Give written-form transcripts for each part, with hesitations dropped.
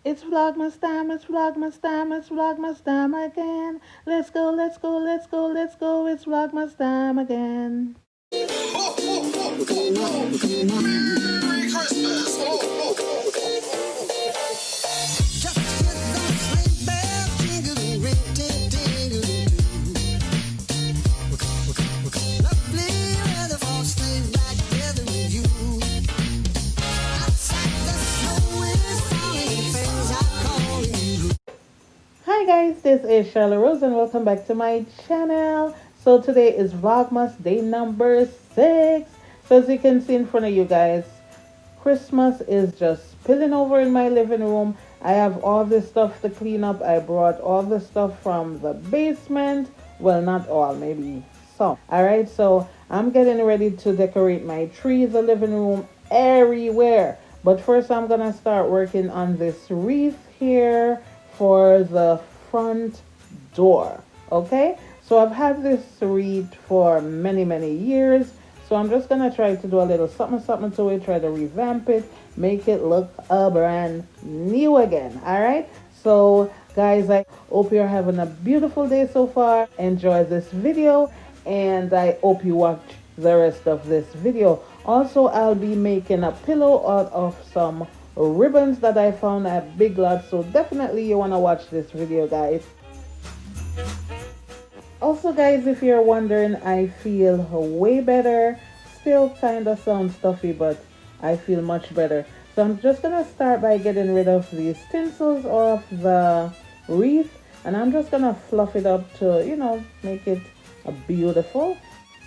It's Vlogmas time, it's Vlogmas time, it's Vlogmas time again. Let's go, let's go, let's go, let's go, it's Vlogmas time again. Merry Christmas! Just hear those sleigh bells jingling, ring, ting, lovely weather for sleigh ride together with you. Outside the snow is falling, friends are calling you. Hi guys, this is Charlotte Rose and welcome back to my channel. So today is Vlogmas day number 6. So as you can see in front of you guys, Christmas is just spilling over in my living room. I have all this stuff to clean up. I brought all the stuff from the basement. Well, not all, maybe some. Alright, so I'm getting ready to decorate my tree, the living room, everywhere. But first, I'm gonna start working on this wreath here for the front door. Okay, so I've had this wreath for many years. So I'm just gonna try to do a little something to it, try to revamp it, make it look a brand new again. All right. So guys, I hope you're having a beautiful day so far. Enjoy this video, and I hope you watch the rest of this video. Also, I'll be making a pillow out of some ribbons that I found at Big Lots. So definitely you wanna watch this video, guys. Also, guys, if you're wondering, I feel way better. Still kind of sound stuffy, but I feel much better. So I'm just going to start by getting rid of these tinsels off the wreath. And I'm just going to fluff it up to, make it beautiful.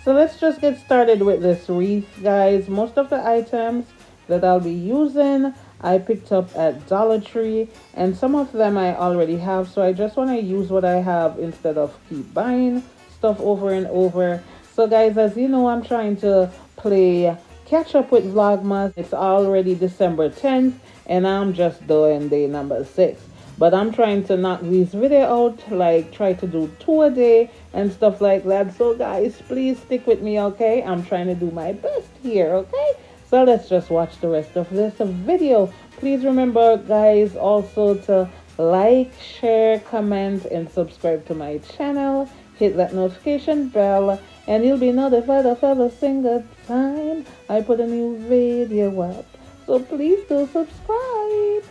So let's just get started with this wreath, guys. Most of the items that I'll be using I picked up at Dollar Tree, and some of them I already have, so I just want to use what I have instead of keep buying stuff over and over. So guys, as you know, I'm trying to play catch up with Vlogmas. It's already December 10th and I'm just doing day number 6. But I'm trying to knock these video out, like try to do 2 a day and stuff like that. So guys, please stick with me, okay? I'm trying to do my best here, okay? So let's just watch the rest of this video. Please remember, guys, also to like, share, comment, and subscribe to my channel. Hit that notification bell, and you'll be notified of every single time I put a new video up. So please do subscribe.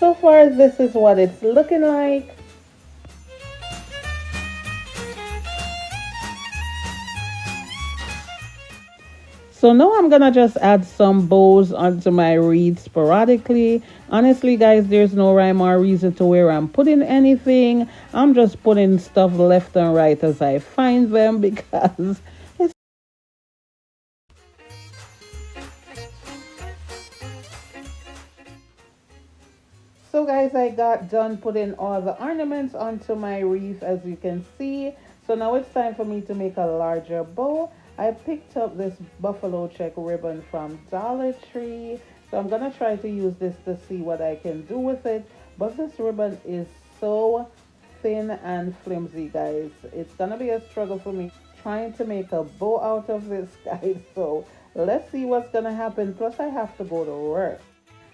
So far, this is what it's looking like. So now I'm gonna just add some bows onto my wreath sporadically. Honestly, guys, there's no rhyme or reason to where I'm putting anything. I'm just putting stuff left and right as I find them because it's so guys, I got done putting all the ornaments onto my wreath as you can see. So now it's time for me to make a larger bow. I picked up this buffalo check ribbon from Dollar Tree. So I'm going to try to use this to see what I can do with it. but this ribbon is so thin and flimsy, guys. It's gonna be a struggle for me trying to make a bow out of this, guys. So let's see what's gonna happen. Plus I have to go to work.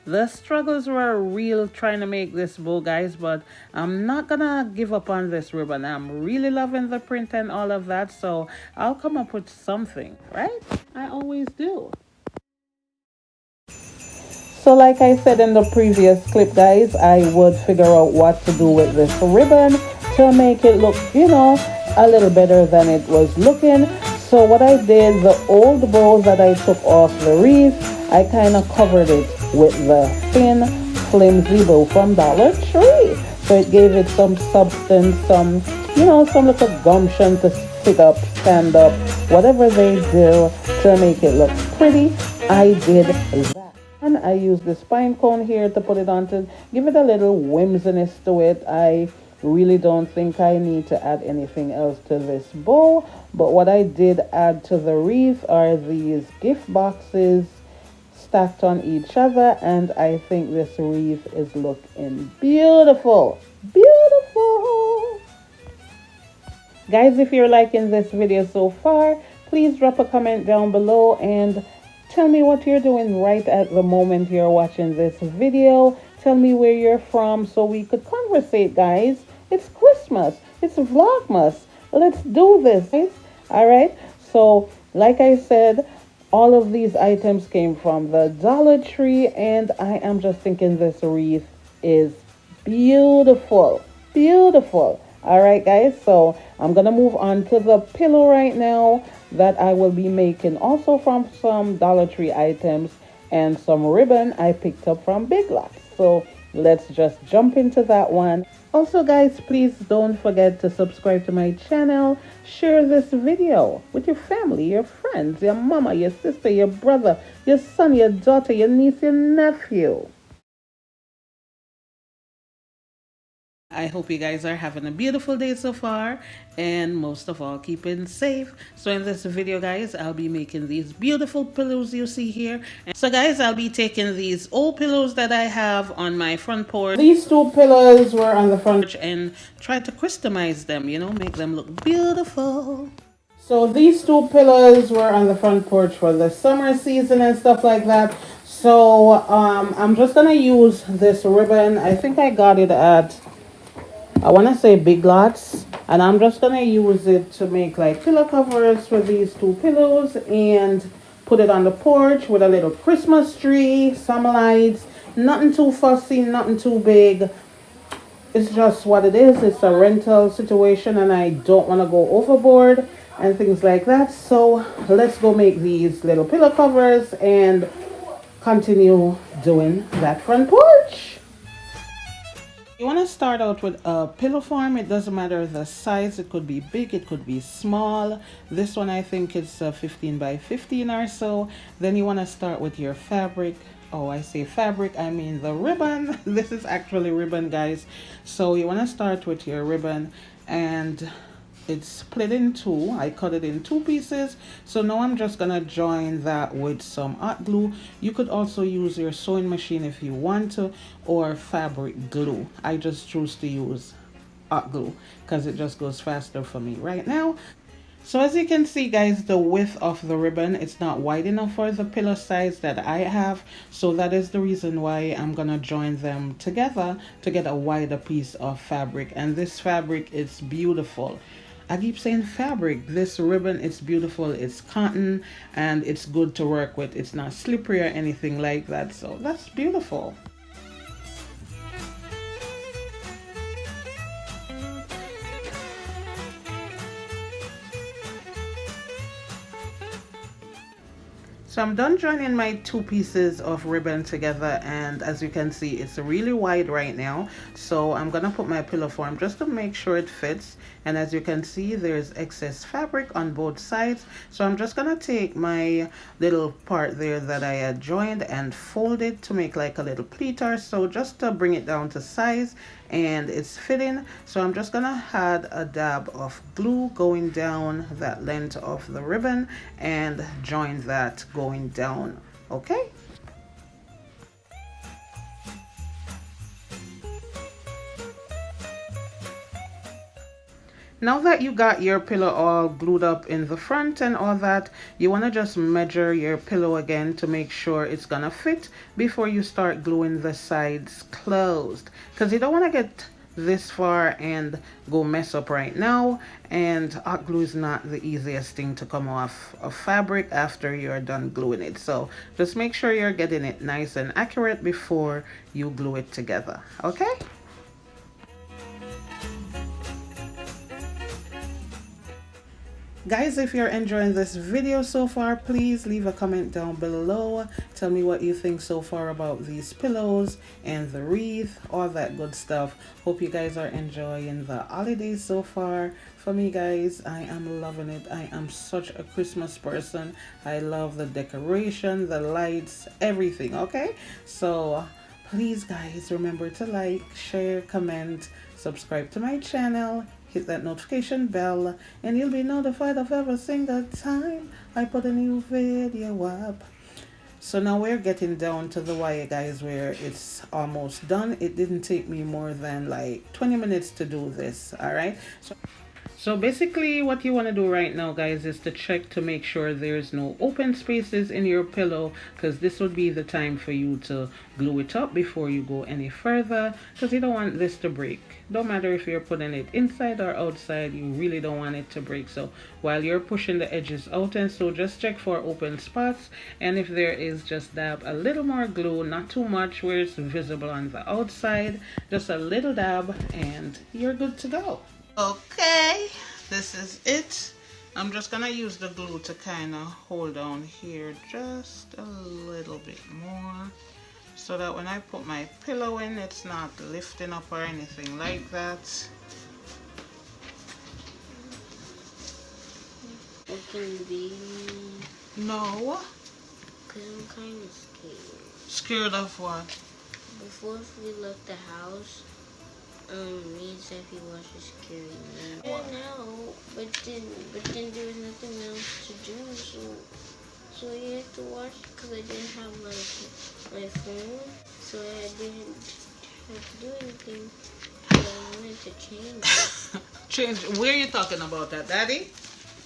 The struggles were real trying to make this bow, guys, but I'm not gonna give up on this ribbon. I'm really loving the print and all of that, so I'll come up with something, right? I always do. So like I said in the previous clip, guys, I would figure out what to do with this ribbon to make it look, a little better than it was looking. So what I did, the old bows that I took off the wreath, I kind of covered it with the thin, flimsy bow from Dollar Tree. So it gave it some substance, some little gumption to sit up, stand up, whatever they do to make it look pretty. I did that. And I use the spine cone here to put it on to give it a little whimsiness to it. I really don't think I need to add anything else to this bow. But what I did add to the wreath are these gift boxes stacked on each other. And I think this wreath is looking beautiful. Beautiful. Guys, if you're liking this video so far, please drop a comment down below and tell me what you're doing right at the moment you're watching this video. Tell me where you're from so we could conversate, guys. It's Christmas. It's Vlogmas. Let's do this, guys. All right. So, like I said, all of these items came from the Dollar Tree, and I am just thinking this wreath is beautiful. Beautiful. All right, guys. So, I'm going to move on to the pillow right now that I will be making also from some Dollar Tree items and some ribbon I picked up from Big Lots. So let's just jump into that one. Also, guys, please don't forget to subscribe to my channel. Share this video with your family, your friends, your mama, your sister, your brother, your son, your daughter, your niece, your nephew. I hope you guys are having a beautiful day so far, and most of all, keeping safe. So in this video, guys, I'll be making these beautiful pillows you see here. So guys, I'll be taking these old pillows that I have on my front porch. These two pillows were on the front porch and try to customize them, make them look beautiful. So these two pillows were on the front porch for the summer season and stuff like that. So I'm just gonna use this ribbon. I think I got it at, I want to say Big Lots, and I'm just going to use it to make like pillow covers for these two pillows and put it on the porch with a little Christmas tree, some lights, nothing too fussy, nothing too big. It's just what it is. It's a rental situation and I don't want to go overboard and things like that. So let's go make these little pillow covers and continue doing that front porch. You want to start out with a pillow form. It doesn't matter the size. It could be big, it could be small. This one I think is 15 by 15 or so. Then you want to start with your fabric. Oh, I say fabric, I mean the ribbon. This is actually ribbon, guys. So you want to start with your ribbon, and it's split in two. I cut it in two pieces. So now I'm just gonna join that with some hot glue. You could also use your sewing machine if you want to, or fabric glue. I just choose to use hot glue because it just goes faster for me right now. So as you can see, guys, the width of the ribbon, it's not wide enough for the pillow size that I have. So that is the reason why I'm gonna join them together to get a wider piece of fabric. And this fabric is beautiful. I keep saying fabric. This ribbon, it's beautiful. It's cotton and it's good to work with. It's not slippery or anything like that. So that's beautiful. So I'm done joining my two pieces of ribbon together, and as you can see, it's really wide right now. So I'm gonna put my pillow form just to make sure it fits. And as you can see, there's excess fabric on both sides. So I'm just gonna take my little part there that I had joined and fold it to make like a little pleater. So just to bring it down to size, and it's fitting. So I'm just gonna add a dab of glue going down that length of the ribbon and join that going down. Okay. Now that you got your pillow all glued up in the front and all that, you want to just measure your pillow again to make sure it's gonna fit before you start gluing the sides closed, because you don't want to get this far and go mess up right now. And hot glue is not the easiest thing to come off of fabric after you're done gluing it, so just make sure you're getting it nice and accurate before you glue it together. Okay, guys, if you're enjoying this video so far, please leave a comment down below. Tell me what you think so far about these pillows and the wreath, all that good stuff. Hope you guys are enjoying the holidays so far. For me, guys, I am loving it. I am such a Christmas person. I love the decoration, the lights, everything. Okay, so please, guys, remember to like, share, comment, subscribe to my channel, hit that notification bell, and you'll be notified of every single time I put a new video up. So now we're getting down to the wire, guys, where it's almost done. It didn't take me more than like 20 minutes to do this. All right, so basically what you want to do right now, guys, is to check to make sure there's no open spaces in your pillow, because this would be the time for you to glue it up before you go any further, because you don't want this to break. Don't matter if you're putting it inside or outside, you really don't want it to break. So while you're pushing the edges out, and so just check for open spots, and if there is, just dab a little more glue, not too much where it's visible on the outside, just a little dab, and you're good to go. Okay, this is it. I'm just gonna use the glue to kind of hold down here just a little bit more, so that when I put my pillow in, it's not lifting up or anything like that. It can be. No. Because I'm kind of scared. Scared of what? Before we left the house, me and Steffi watched a scary movie. I don't know, but then there was nothing else to do, so I had to watch it because I didn't have my phone, so I didn't have to do anything. But I wanted to change it. Change? Where are you talking about that, Daddy?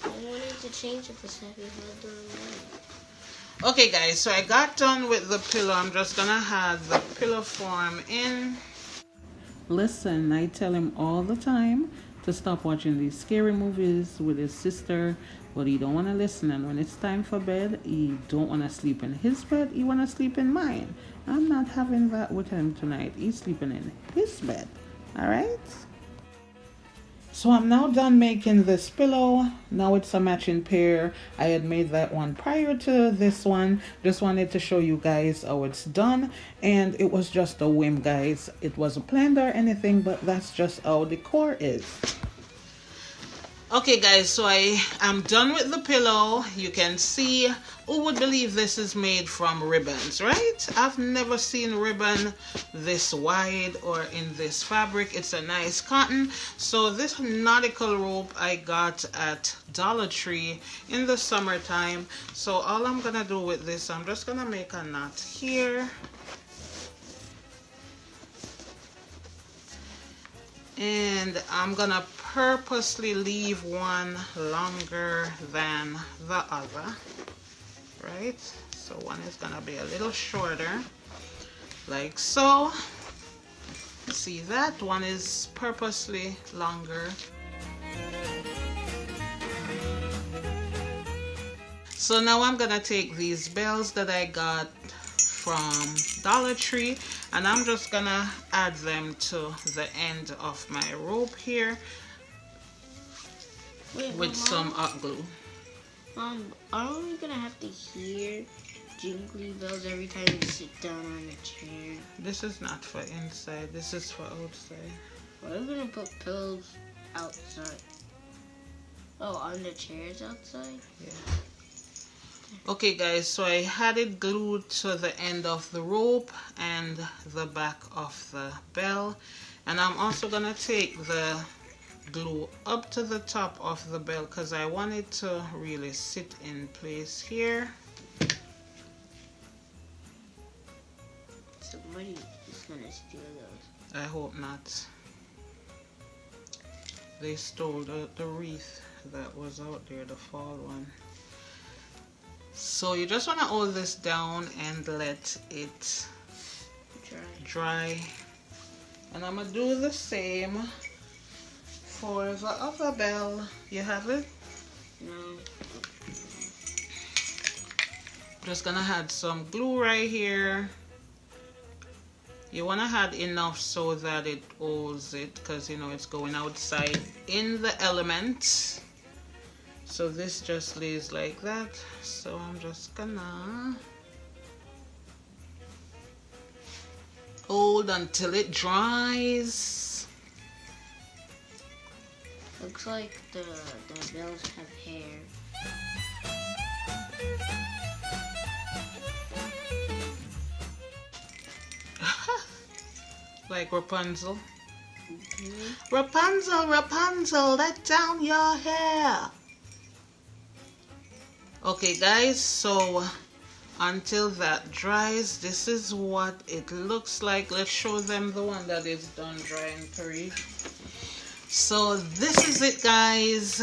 I wanted to change it for Steffi had the remote. Okay, guys, so I got done with the pillow. I'm just gonna have the pillow form in. Listen, I tell him all the time to stop watching these scary movies with his sister, but he don't want to listen. And when it's time for bed, he don't want to sleep in his bed. He want to sleep in mine. I'm not having that with him tonight. He's sleeping in his bed. All right? So I'm now done making this pillow. Now it's a matching pair. I had made that one prior to this one. Just wanted to show you guys how it's done. And it was just a whim, guys. It wasn't planned or anything, but that's just how the core is. Okay, guys, so I am done with the pillow. You can see, who would believe this is made from ribbons, right? I've never seen ribbon this wide or in this fabric. It's a nice cotton. So this nautical rope I got at Dollar Tree in the summertime. So all I'm gonna do with this, I'm just gonna make a knot here. And I'm gonna purposely leave one longer than the other, right? So one is gonna be a little shorter, like so. See that? One is purposely longer. So now I'm gonna take these bells that I got from Dollar Tree, and I'm just gonna add them to the end of my rope here. Wait, with some hot glue. Are we gonna have to hear jingly bells every time you sit down on a chair? This is not for inside, this is for outside. We're gonna put pillows outside. Oh, on the chairs outside? Yeah. Okay, guys, so I had it glued to the end of the rope and the back of the bell. And I'm also gonna take the glue up to the top of the bell because I want it to really sit in place here. Somebody is gonna steal those. I hope not. They stole the wreath that was out there, the fall one. So you just want to hold this down and let it dry. And I'm going to do the same for the other bell. You have it? No. Just gonna add some glue right here. You want to add enough so that it holds it, because you know it's going outside in the element. So this just lays like that. So I'm just gonna hold until it dries. Looks like the bells have hair. Like Rapunzel. Rapunzel, Rapunzel, let down your hair. Okay guys, so until that dries, this is what it looks like. Let's show them the one that is done drying, Curry. So this is it, guys.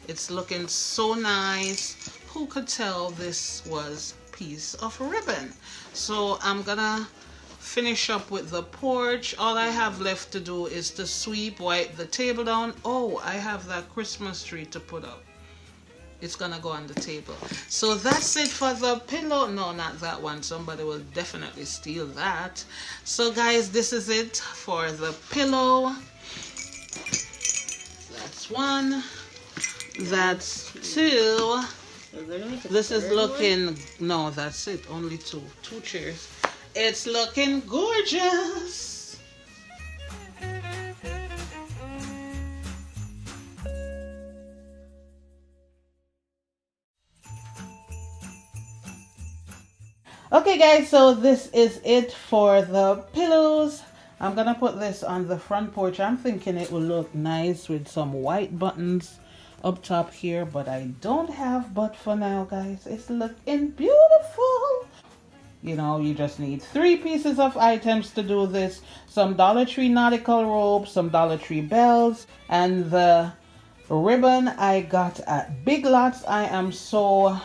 It's looking so nice. Who could tell this was piece of ribbon? So I'm gonna finish up with the porch. All I have left to do is to sweep, wipe the table down. Oh, I have that Christmas tree to put up. It's gonna go on the table. So that's it for the pillow. No, not that one. Somebody will definitely steal that. So guys, this is it for the pillow. That's one. That's two. This is looking, no, that's it. Only two chairs. It's looking gorgeous. Okay guys, so this is it for the pillows. I'm gonna put this on the front porch. I'm thinking it will look nice with some white buttons up top here, but I don't have. But for now guys, it's looking beautiful. You know, you just need 3 pieces of items to do this. Some Dollar Tree nautical rope, some Dollar Tree bells, and the ribbon I got at Big Lots. I am so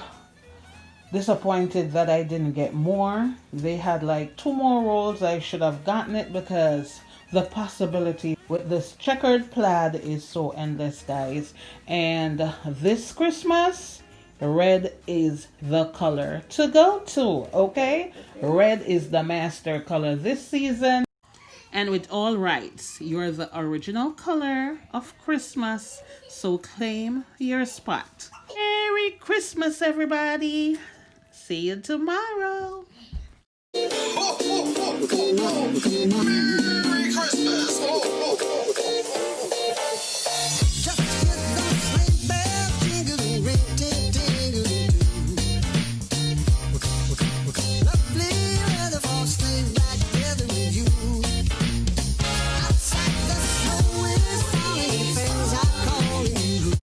disappointed that I didn't get more. They had like 2 more rolls. I should have gotten it because the possibility with this checkered plaid is so endless, guys. And this Christmas, red is the color to go to, okay? Red is the master color this season. And with all rights, you're the original color of Christmas, so claim your spot. Merry Christmas, everybody. See you tomorrow. Merry Christmas.